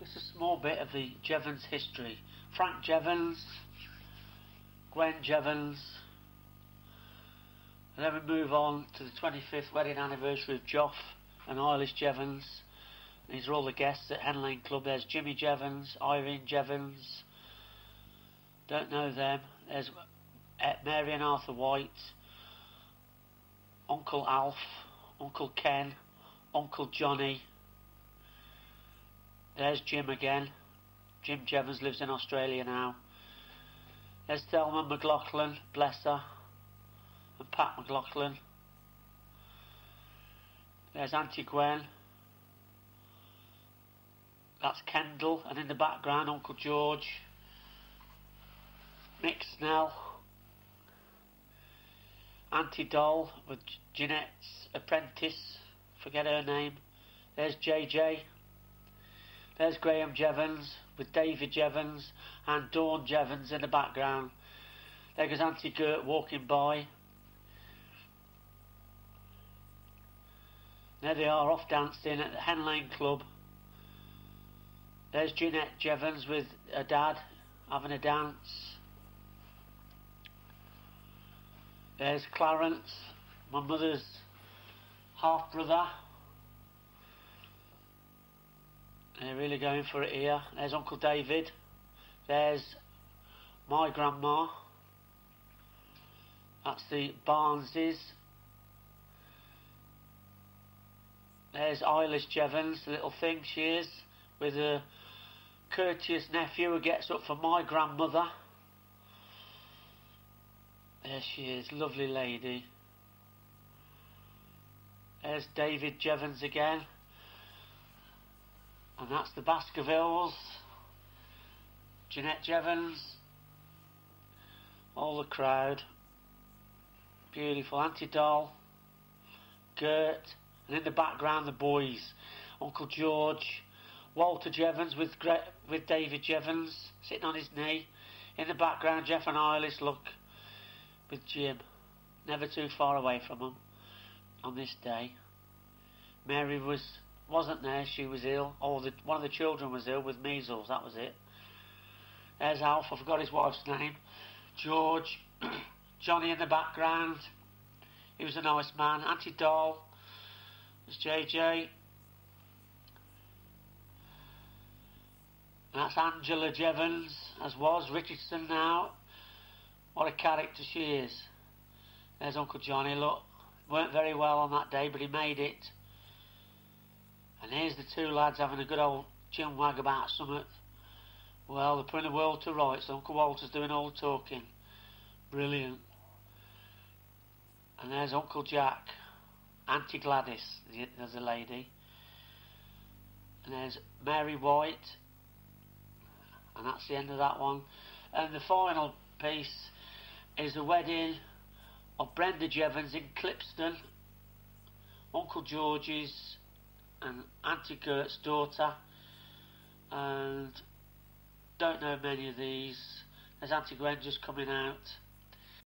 Just a small bit of the Jevons history. Frank Jevons, Gwen Jevons, and then we move on to the 25th wedding anniversary of Joff and Eirlys Jevons. These are all the guests at Hen Lane Club. There's Jimmy Jevons, Irene Jevons, don't know them. There's Mary and Arthur White, Uncle Alf, Uncle Ken, Uncle Johnny. There's Jim again. Jim Jevons lives in Australia now. There's Thelma McCloughlin, bless her, and Pat McCloughlin. There's Auntie Gwen. That's Kendall, and in the background Uncle George. Mick Snell. Auntie Doll with Jeanette's apprentice, forget her name. There's JJ. There's Graham Jevons with David Jevons and Dawn Jevons in the background. There goes Auntie Gert walking by. There they are, off dancing at the Hen Lane Club. There's Jeanette Jevons with her dad having a dance. There's Clarence, my mother's half-brother. They're really going for it here. There's Uncle David. There's my grandma. That's the Barneses. There's Eirlys Jevons, the little thing she is, with a courteous nephew who gets up for my grandmother. There she is, lovely lady. There's David Jevons again. And that's the Baskervilles. Jeanette Jevons. All the crowd. Beautiful. Auntie Doll. Gert. And in the background the boys. Uncle George. Walter Jevons with David Jevons sitting on his knee. In the background Jeff and Eirlys look with Jim. Never too far away from them on this day. Mary wasn't there, she was ill. One of the children was ill with measles, that was it. There's Alf, I forgot his wife's name. George, Johnny in the background. He was a nice man. Auntie Doll. There's JJ. That's Angela Jevons, as was Richardson now. What a character she is. There's Uncle Johnny, look. Weren't very well on that day, but he made it. And here's the two lads having a good old chin wag about something. Well, they're putting the world to rights. Uncle Walter's doing all the talking. Brilliant. And there's Uncle Jack. Auntie Gladys, there's a lady. And there's Mary White. And that's the end of that one. And the final piece is the wedding of Brenda Jevons in Clipston. Uncle George's and Auntie Gert's daughter. And don't know many of these. There's Auntie Gwen just coming out.